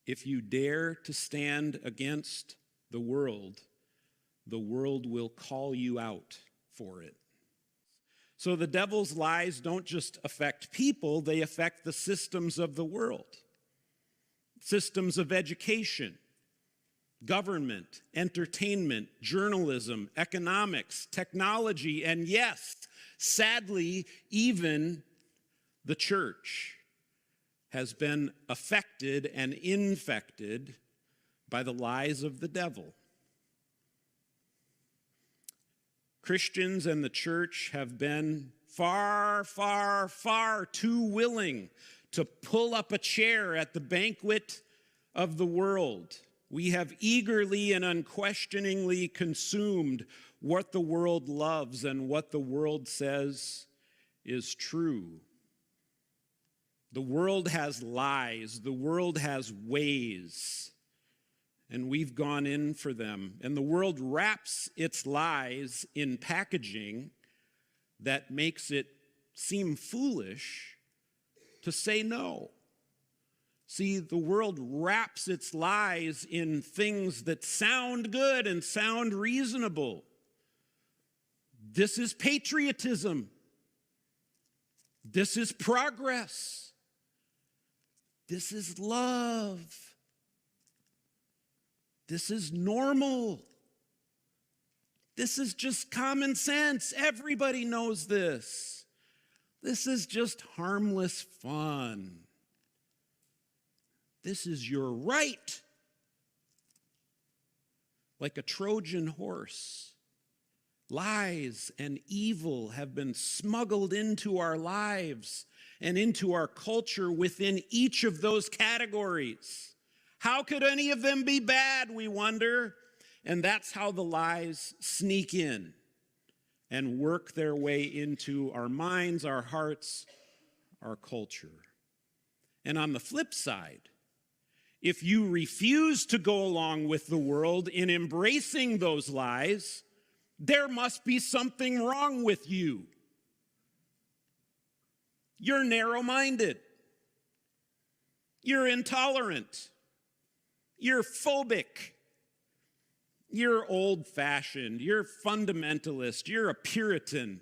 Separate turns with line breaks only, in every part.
If you dare to stand against the world will call you out for it. So the devil's lies don't just affect people, they affect the systems of the world. Systems of education, government, entertainment, journalism, economics, technology, and yes, sadly, even the church has been affected and infected by the lies of the devil. Christians and the church have been far, far, far too willing to pull up a chair at the banquet of the world. We have eagerly and unquestioningly consumed what the world loves and what the world says is true. The world has lies. The world has ways. And we've gone in for them. And the world wraps its lies in packaging that makes it seem foolish to say no. See, the world wraps its lies in things that sound good and sound reasonable. This is patriotism. This is progress. This is love. This is normal. This is just common sense. Everybody knows this. This is just harmless fun. This is your right. Like a Trojan horse, lies and evil have been smuggled into our lives and into our culture within each of those categories. How could any of them be bad, we wonder? And that's how the lies sneak in and work their way into our minds, our hearts, our culture. And on the flip side, if you refuse to go along with the world in embracing those lies, there must be something wrong with you. You're narrow-minded. You're intolerant. You're phobic. You're old-fashioned. You're fundamentalist. You're a Puritan.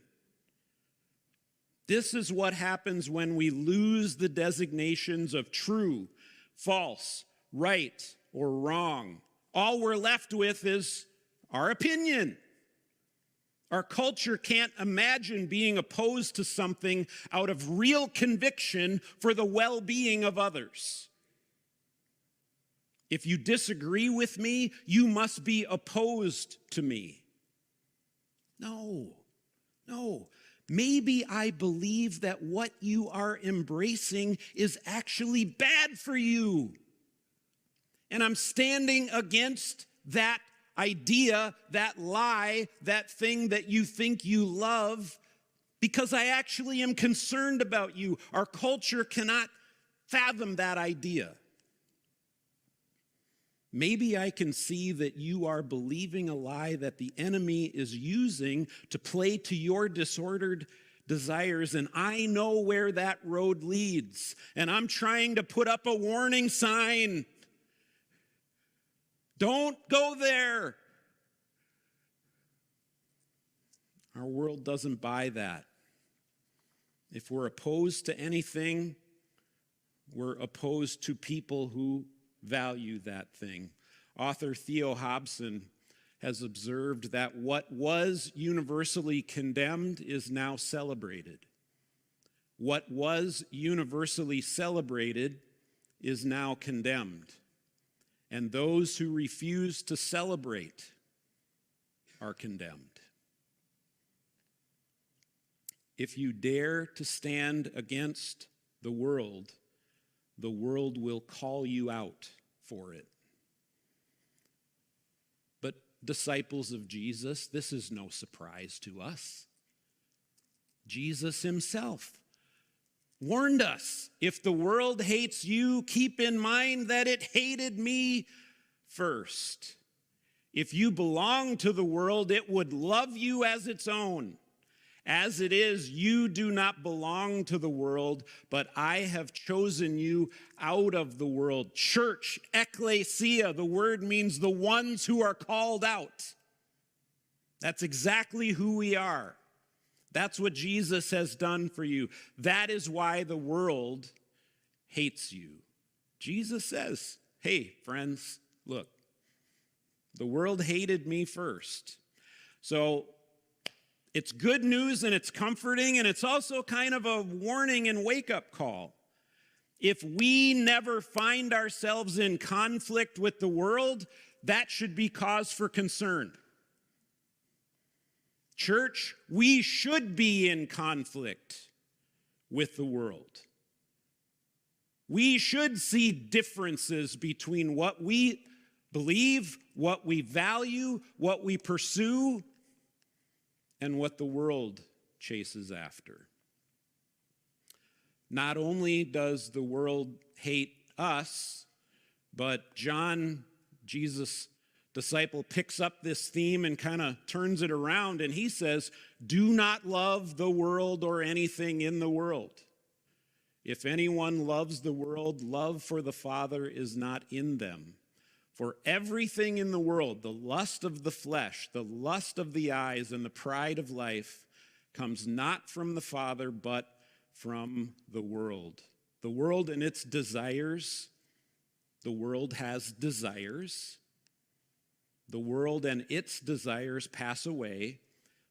This is what happens when we lose the designations of true, false, right, or wrong. All we're left with is our opinion. Our culture can't imagine being opposed to something out of real conviction for the well-being of others. If you disagree with me, you must be opposed to me. No. Maybe I believe that what you are embracing is actually bad for you. And I'm standing against that idea, that lie, that thing that you think you love, because I actually am concerned about you. Our culture cannot fathom that idea. Maybe I can see that you are believing a lie that the enemy is using to play to your disordered desires, and I know where that road leads, and I'm trying to put up a warning sign. Don't go there. Our world doesn't buy that. If we're opposed to anything, we're opposed to people who value that thing. Author Theo Hobson has observed that what was universally condemned is now celebrated. What was universally celebrated is now condemned. And those who refuse to celebrate are condemned. If you dare to stand against the world will call you out for it. But disciples of Jesus, this is no surprise to us. Jesus himself warned us, if the world hates you, keep in mind that it hated me first. If you belong to the world, it would love you as its own. As it is, you do not belong to the world, but I have chosen you out of the world. Church, ecclesia, the word means the ones who are called out. That's exactly who we are. That's what Jesus has done for you. That is why the world hates you. Jesus says, hey, friends, look, the world hated me first. So it's good news and it's comforting, and it's also kind of a warning and wake-up call. If we never find ourselves in conflict with the world, that should be cause for concern. Church, we should be in conflict with the world. We should see differences between what we believe, what we value, what we pursue, and what the world chases after. Not only does the world hate us, but John, Jesus' disciple, picks up this theme and kind of turns it around, and he says, do not love the world or anything in the world. If anyone loves the world, love for the Father is not in them. For everything in the world, the lust of the flesh, the lust of the eyes, and the pride of life comes not from the Father, but from the world. The world and its desires. The world has desires. The world and its desires pass away,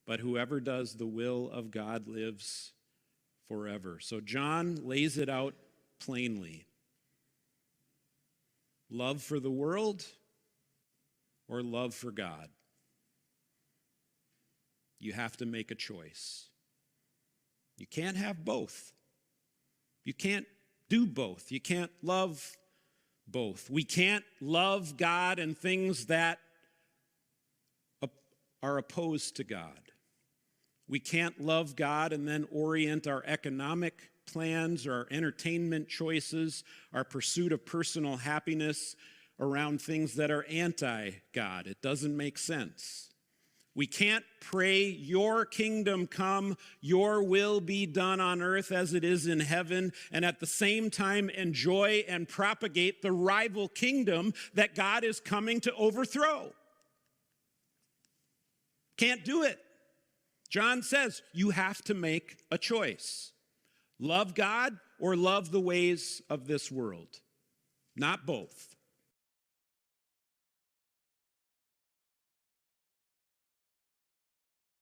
but whoever does the will of God lives forever. So John lays it out plainly. Love for the world or love for God? You have to make a choice. You can't have both. You can't do both. You can't love both. We can't love God and things that are opposed to God. We can't love God and then orient our economic plans or our entertainment choices, our pursuit of personal happiness around things that are anti-God. It doesn't make sense. We can't pray, your kingdom come, your will be done on earth as it is in heaven, and at the same time enjoy and propagate the rival kingdom that God is coming to overthrow. Can't do it. John says you have to make a choice. Love God or love the ways of this world. Not both.